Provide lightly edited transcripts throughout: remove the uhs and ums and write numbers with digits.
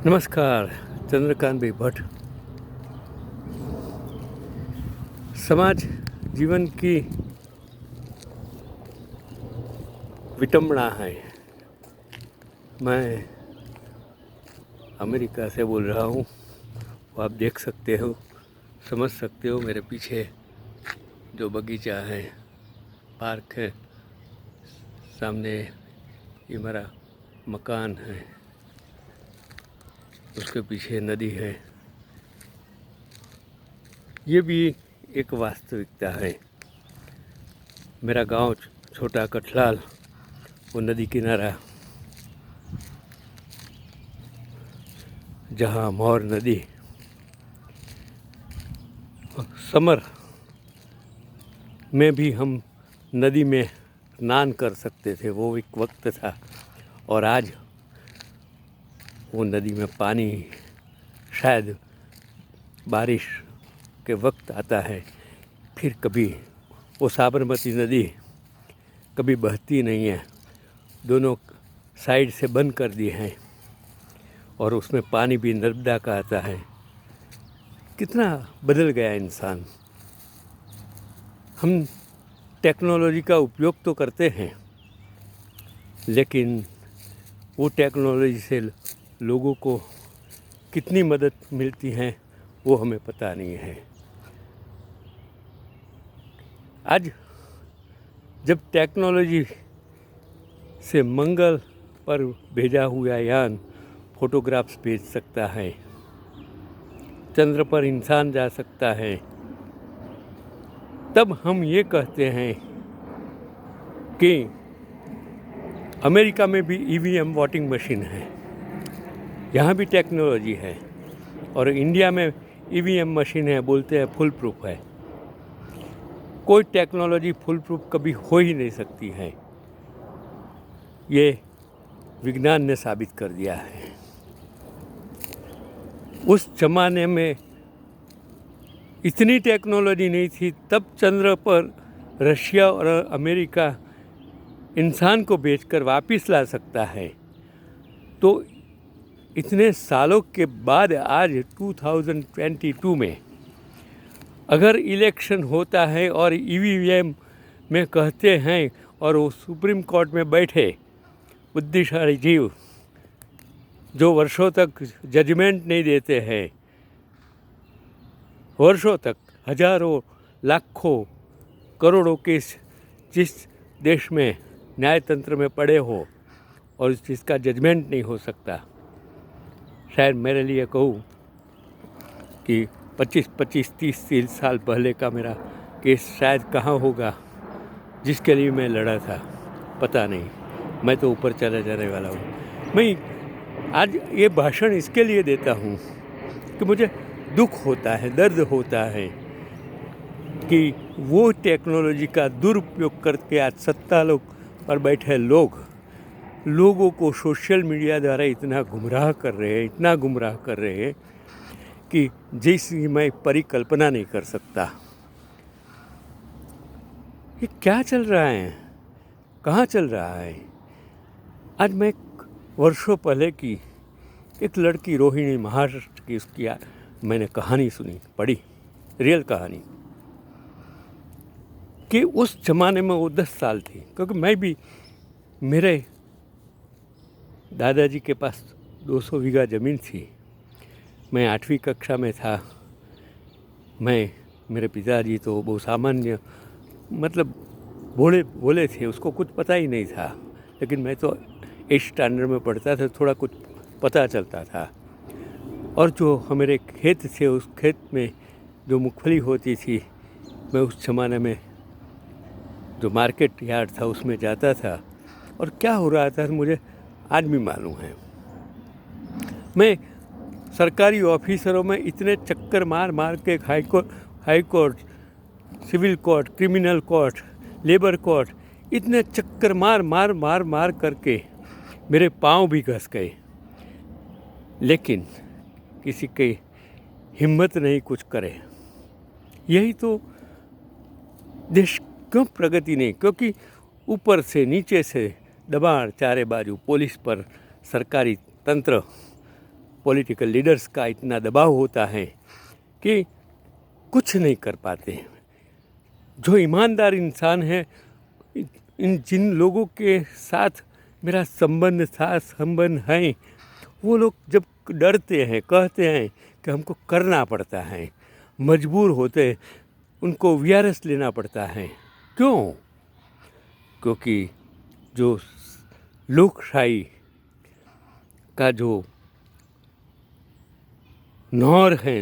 नमस्कार। चंद्रकांत भाई भट्ट। समाज जीवन की विटंबना है। मैं अमेरिका से बोल रहा हूँ। वो आप देख सकते हो, समझ सकते हो। मेरे पीछे जो बगीचा है, पार्क है, सामने ये मेरा मकान है, उसके पीछे नदी है। ये भी एक वास्तविकता है। मेरा गांव छोटा कठलाल, वो नदी किनारा, जहाँ मौर नदी समर में भी हम नदी में स्नान कर सकते थे, वो एक वक्त था। और आज वो नदी में पानी शायद बारिश के वक्त आता है, फिर कभी वो साबरमती नदी कभी बहती नहीं है। दोनों साइड से बंद कर दिए हैं और उसमें पानी भी नर्मदा का आता है। कितना बदल गया इंसान। हम टेक्नोलॉजी का उपयोग तो करते हैं, लेकिन वो टेक्नोलॉजी से लोगों को कितनी मदद मिलती है वो हमें पता नहीं है। आज जब टेक्नोलॉजी से मंगल पर भेजा हुआ यान फोटोग्राफ्स भेज सकता है, चंद्र पर इंसान जा सकता है, तब हम ये कहते हैं कि अमेरिका में भी ईवीएम वोटिंग मशीन है, यहाँ भी टेक्नोलॉजी है। और इंडिया में ईवीएम मशीन है, बोलते हैं फुल प्रूफ है। कोई टेक्नोलॉजी फुल प्रूफ कभी हो ही नहीं सकती है, ये विज्ञान ने साबित कर दिया है। उस जमाने में इतनी टेक्नोलॉजी नहीं थी, तब चंद्र पर रशिया और अमेरिका इंसान को भेजकर वापस ला सकता है। तो इतने सालों के बाद आज 2022 में अगर इलेक्शन होता है और ईवीएम में कहते हैं और वो सुप्रीम कोर्ट में बैठे बुद्धिशाली जीव जो वर्षों तक जजमेंट नहीं देते हैं, वर्षों तक हजारों लाखों करोड़ों केस जिस देश में न्यायतंत्र में पड़े हो और जिसका जजमेंट नहीं हो सकता, शायद मेरे लिए कहूँ कि 25-30 साल पहले का मेरा केस शायद कहाँ होगा जिसके लिए मैं लड़ा था, पता नहीं। मैं तो ऊपर चला जाने वाला हूँ। मैं आज ये भाषण इसके लिए देता हूँ कि मुझे दुख होता है, दर्द होता है कि वो टेक्नोलॉजी का दुरुपयोग करके आज सत्ता पर बैठे लोगों को सोशल मीडिया द्वारा इतना गुमराह कर रहे हैं कि जिसकी मैं परिकल्पना नहीं कर सकता। ये क्या चल रहा है, कहाँ चल रहा है? आज मैं वर्षों पहले की एक लड़की रोहिणी, महाराष्ट्र की, उसकी मैंने कहानी सुनी, पढ़ी, रियल कहानी, कि उस ज़माने में वो 10 साल थी। क्योंकि मैं भी, मेरे दादाजी के पास 200 बीघा ज़मीन थी। मैं 8वीं कक्षा में था। मेरे पिताजी तो बहुत सामान्य, मतलब भोले थे, उसको कुछ पता ही नहीं था। लेकिन मैं तो 8th स्टैंडर्ड में पढ़ता था, थोड़ा कुछ पता चलता था। और जो हमारे खेत थे, उस खेत में जो मूंगफली होती थी, मैं उस ज़माने में जो मार्केट यार्ड था उसमें जाता था, और क्या हो रहा था मुझे आज भी मालूम है। मैं सरकारी ऑफिसरों में इतने चक्कर मार के high court, civil court, criminal court, labour court, इतने चक्कर मार करके मेरे पाँव भी घस गए, लेकिन किसी की हिम्मत नहीं कुछ करे। यही तो देश क्यों प्रगति नहीं, क्योंकि ऊपर से नीचे से दबाण, चारे बाजू पुलिस पर, सरकारी तंत्र पॉलिटिकल लीडर्स का इतना दबाव होता है कि कुछ नहीं कर पाते। जो ईमानदार इंसान है, इन जिन लोगों के साथ मेरा संबंध है, वो लोग जब डरते हैं, कहते हैं कि हमको करना पड़ता है, मजबूर होते, उनको वीआरएस लेना पड़ता है। क्यों? क्योंकि जो लोकशाही का जो नौर है,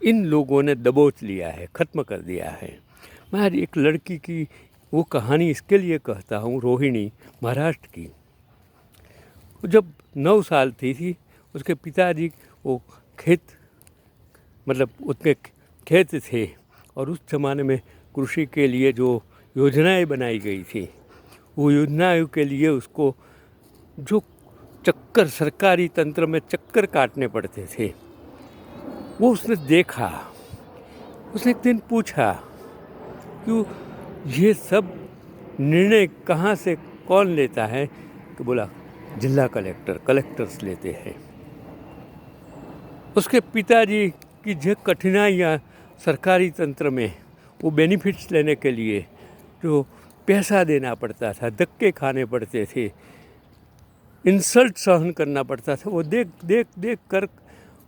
इन लोगों ने दबोच लिया है, ख़त्म कर दिया है। मैं आज एक लड़की की वो कहानी इसके लिए कहता हूँ, रोहिणी, महाराष्ट्र की। जब 9 साल थी, उसके पिताजी वो उसके खेत थे और उस ज़माने में कृषि के लिए जो योजनाएं बनाई गई थी, वो योजनाओं के लिए उसको जो सरकारी तंत्र में चक्कर काटने पड़ते थे, वो उसने देखा। उसने एक दिन पूछा कि ये सब निर्णय कहाँ से कौन लेता है? तो बोला जिला कलेक्टर्स लेते हैं। उसके पिताजी की जो कठिनाइयाँ सरकारी तंत्र में, वो बेनिफिट्स लेने के लिए जो पैसा देना पड़ता था, धक्के खाने पड़ते थे, इंसल्ट सहन करना पड़ता था, वो देख कर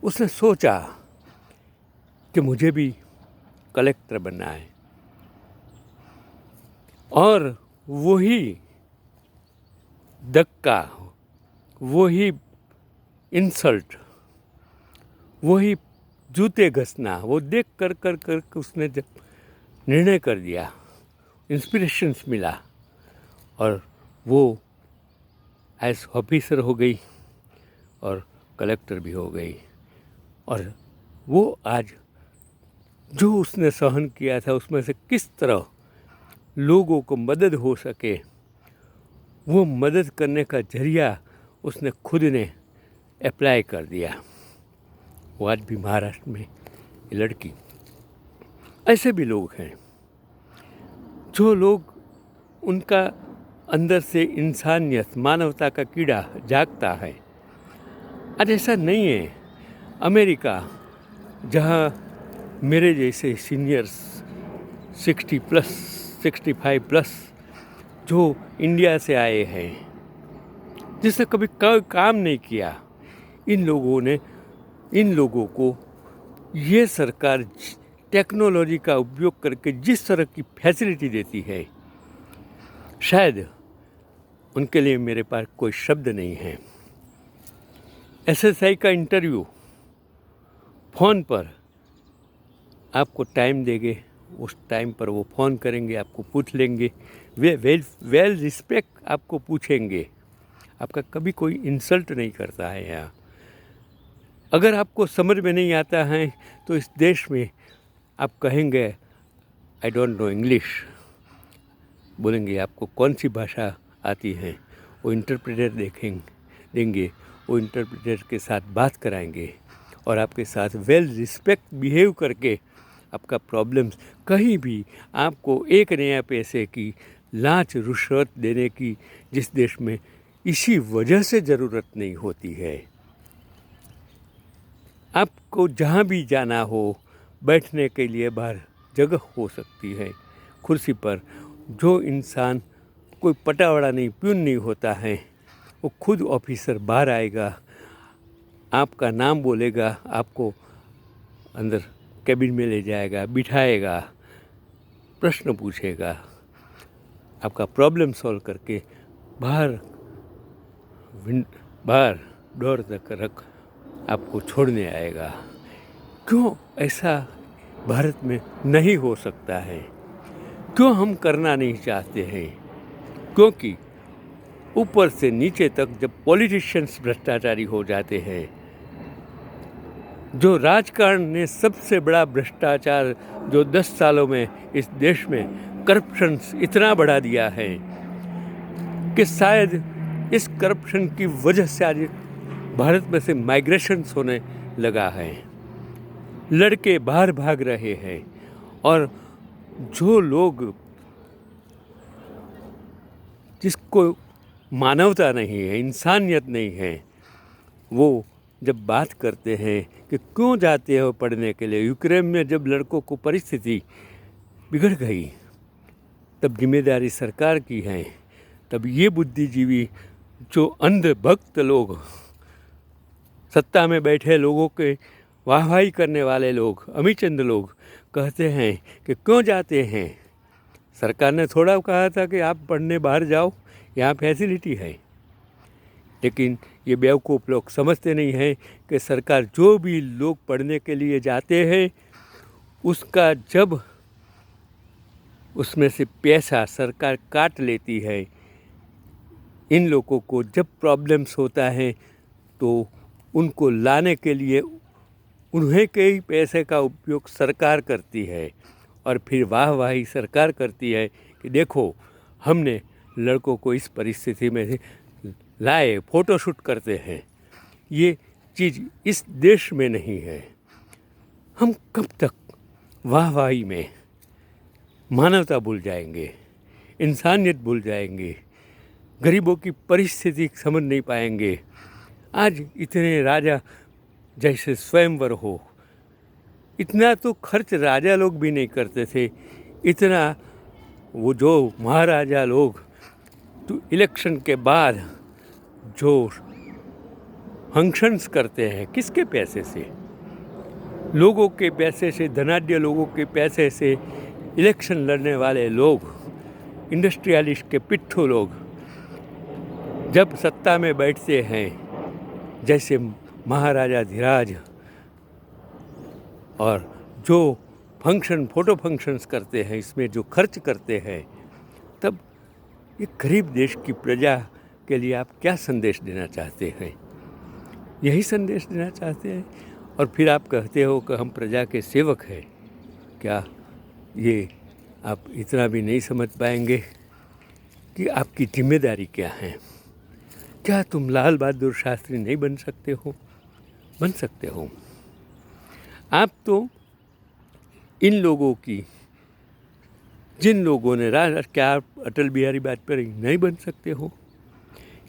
उसने सोचा कि मुझे भी कलेक्टर बनना है। और वही धक्का, वही इंसल्ट, वही जूते घसना, वो देख कर उसने जब निर्णय कर दिया, इंस्पिरेशंस मिला और वो एज ऑफिसर हो गई और कलेक्टर भी हो गई। और वो आज जो उसने सहन किया था, उसमें से किस तरह लोगों को मदद हो सके, वो मदद करने का जरिया उसने खुद ने अप्लाई कर दिया। वो आज भी महाराष्ट्र में ये लड़की। ऐसे भी लोग हैं जो लोग, उनका अंदर से इंसानियत, मानवता का कीड़ा जागता है। आज ऐसा नहीं है। अमेरिका, जहाँ मेरे जैसे सीनियर्स 65 प्लस जो इंडिया से आए हैं, जिसने कभी काम नहीं किया, इन लोगों को ये सरकार टेक्नोलॉजी का उपयोग करके जिस तरह की फैसिलिटी देती है, शायद उनके लिए मेरे पास कोई शब्द नहीं है। एसएसआई का इंटरव्यू फ़ोन पर आपको टाइम देंगे, उस टाइम पर वो फ़ोन करेंगे, आपको पूछ लेंगे, वे वेल रिस्पेक्ट आपको पूछेंगे। आपका कभी कोई इंसल्ट नहीं करता है यहाँ। अगर आपको समझ में नहीं आता है तो इस देश में आप कहेंगे आई डोंट नो इंग्लिश, बोलेंगे आपको कौन सी भाषा आती है, वो इंटरप्रेटर देंगे, वो इंटरप्रेटर के साथ बात कराएंगे और आपके साथ वेल रिस्पेक्ट बिहेव करके आपका प्रॉब्लम्स, कहीं भी आपको एक नया पैसे की लांच रुश्वत देने की जिस देश में इसी वजह से ज़रूरत नहीं होती है। आपको जहाँ भी जाना हो, बैठने के लिए बाहर जगह हो सकती है कुर्सी पर। जो इंसान कोई पटावड़ा नहीं, प्यून नहीं होता है, वो खुद ऑफिसर बाहर आएगा, आपका नाम बोलेगा, आपको अंदर कैबिन में ले जाएगा, बिठाएगा, प्रश्न पूछेगा, आपका प्रॉब्लम सॉल्व करके बाहर डोर तक रख आपको छोड़ने आएगा। क्यों ऐसा भारत में नहीं हो सकता है? क्यों हम करना नहीं चाहते हैं? क्योंकि ऊपर से नीचे तक जब पॉलिटिशियंस भ्रष्टाचारी हो जाते हैं, जो राजकारण ने सबसे बड़ा भ्रष्टाचार जो 10 सालों में इस देश में करप्शन इतना बढ़ा दिया है कि शायद इस करप्शन की वजह से आज भारत में से माइग्रेशन होने लगा है। लड़के बाहर भाग रहे हैं और जो लोग, जिसको मानवता नहीं है, इंसानियत नहीं है, वो जब बात करते हैं कि क्यों जाते हो पढ़ने के लिए, यूक्रेन में जब लड़कों को परिस्थिति बिगड़ गई तब जिम्मेदारी सरकार की है। तब ये बुद्धिजीवी जो अंधभक्त लोग, सत्ता में बैठे लोगों के वाहवाही करने वाले लोग, अमीचंद लोग कहते हैं कि क्यों जाते हैं। सरकार ने थोड़ा कहा था कि आप पढ़ने बाहर जाओ, यहाँ फैसिलिटी है। लेकिन ये बेवकूफ़ लोग समझते नहीं हैं कि सरकार जो भी लोग पढ़ने के लिए जाते हैं उसका जब उसमें से पैसा सरकार काट लेती है, इन लोगों को जब प्रॉब्लम्स होता है तो उनको लाने के लिए उन्हें के ही पैसे का उपयोग सरकार करती है और फिर वाहवाही सरकार करती है कि देखो हमने लड़कों को इस परिस्थिति में लाए, फ़ोटोशूट करते हैं। ये चीज़ इस देश में नहीं है। हम कब तक वाहवाही में मानवता भूल जाएंगे, इंसानियत भूल जाएंगे, गरीबों की परिस्थिति समझ नहीं पाएंगे। आज इतने राजा जैसे स्वयंवर हो, इतना तो खर्च राजा लोग भी नहीं करते थे। इतना वो जो महाराजा लोग तो इलेक्शन के बाद जो फंक्शंस करते हैं, किसके पैसे से? लोगों के पैसे से, धनाढ्य लोगों के पैसे से इलेक्शन लड़ने वाले लोग, इंडस्ट्रियलिस्ट के पिट्ठू लोग जब सत्ता में बैठते हैं, जैसे महाराजा धीराज, और जो फंक्शन, फोटो फंक्शंस करते हैं, इसमें जो खर्च करते हैं, तब ये गरीब देश की प्रजा के लिए आप क्या संदेश देना चाहते हैं? यही संदेश देना चाहते हैं। और फिर आप कहते हो कि हम प्रजा के सेवक हैं। क्या ये आप इतना भी नहीं समझ पाएंगे कि आपकी जिम्मेदारी क्या है? क्या तुम लाल बहादुर शास्त्री नहीं बन सकते हो? बन सकते हो। आप तो इन लोगों की, जिन लोगों ने क्या आप अटल बिहारी वाजपेयी नहीं बन सकते हो?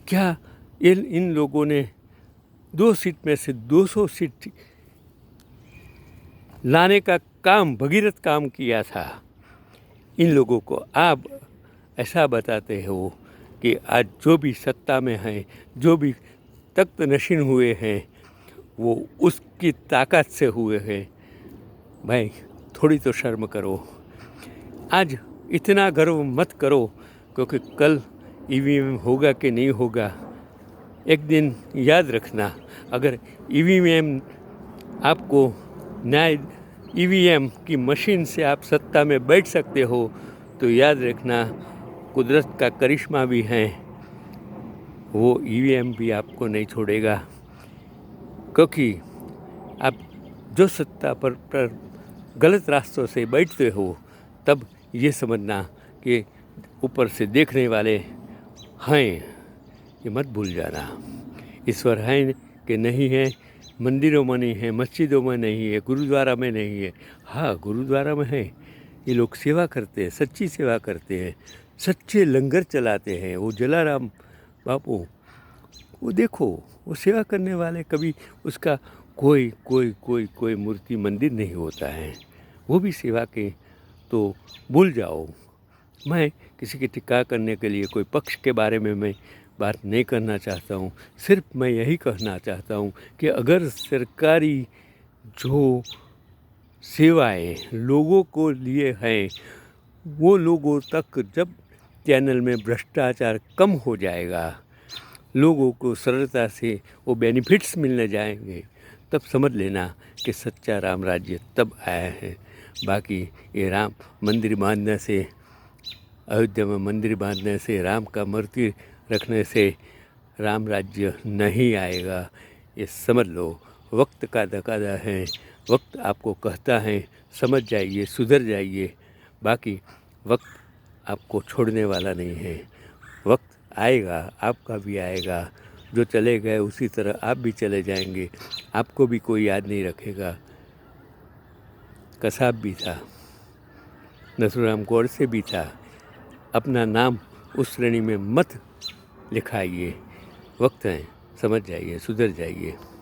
क्या इन लोगों ने 2 सीट में से 200 सीट लाने का काम, भगीरथ काम किया था? इन लोगों को आप ऐसा बताते हो कि आज जो भी सत्ता में हैं, जो भी तख्त नशीन हुए हैं, वो उसकी ताकत से हुए हैं। भाई थोड़ी तो शर्म करो। आज इतना गर्व मत करो, क्योंकि कल ईवीएम होगा कि नहीं होगा, एक दिन याद रखना। अगर ईवीएम आपको न्याय, ईवीएम की मशीन से आप सत्ता में बैठ सकते हो, तो याद रखना कुदरत का करिश्मा भी है, वो ईवीएम भी आपको नहीं छोड़ेगा। क्योंकि आप जो सत्ता पर गलत रास्तों से बैठते हो, तब ये समझना कि ऊपर से देखने वाले हैं, ये मत भूल जाना। ईश्वर है कि नहीं है, मंदिरों में नहीं है, मस्जिदों में नहीं है, गुरुद्वारा में नहीं है। हाँ, गुरुद्वारा में है। ये लोग सेवा करते हैं, सच्ची सेवा करते हैं, सच्चे लंगर चलाते हैं। वो जलाराम बापू, वो देखो, वो सेवा करने वाले, कभी उसका कोई मूर्ति मंदिर नहीं होता है, वो भी सेवा के। तो भूल जाओ। मैं किसी की टिक्का करने के लिए कोई पक्ष के बारे में मैं बात नहीं करना चाहता हूँ। सिर्फ मैं यही कहना चाहता हूँ कि अगर सरकारी जो सेवाएं लोगों को लिए हैं, वो लोगों तक जब चैनल में भ्रष्टाचार कम हो जाएगा, लोगों को सरलता से वो बेनिफिट्स मिलने जाएंगे, तब समझ लेना कि सच्चा राम राज्य तब आया है। बाकी ये राम मंदिर बांधने से, अयोध्या में मंदिर बांधने से, राम का मूर्ति रखने से राम राज्य नहीं आएगा, ये समझ लो। वक्त का तकाज़ा है, वक्त आपको कहता है समझ जाइए, सुधर जाइए। बाकी वक्त आपको छोड़ने वाला नहीं है। वक्त आएगा, आपका भी आएगा। जो चले गए उसी तरह आप भी चले जाएंगे, आपको भी कोई याद नहीं रखेगा। कसाब भी था, नथुराम गोडसे भी था। अपना नाम उस श्रेणी में मत लिखाइए। वक्त है, समझ जाइए, सुधर जाइए।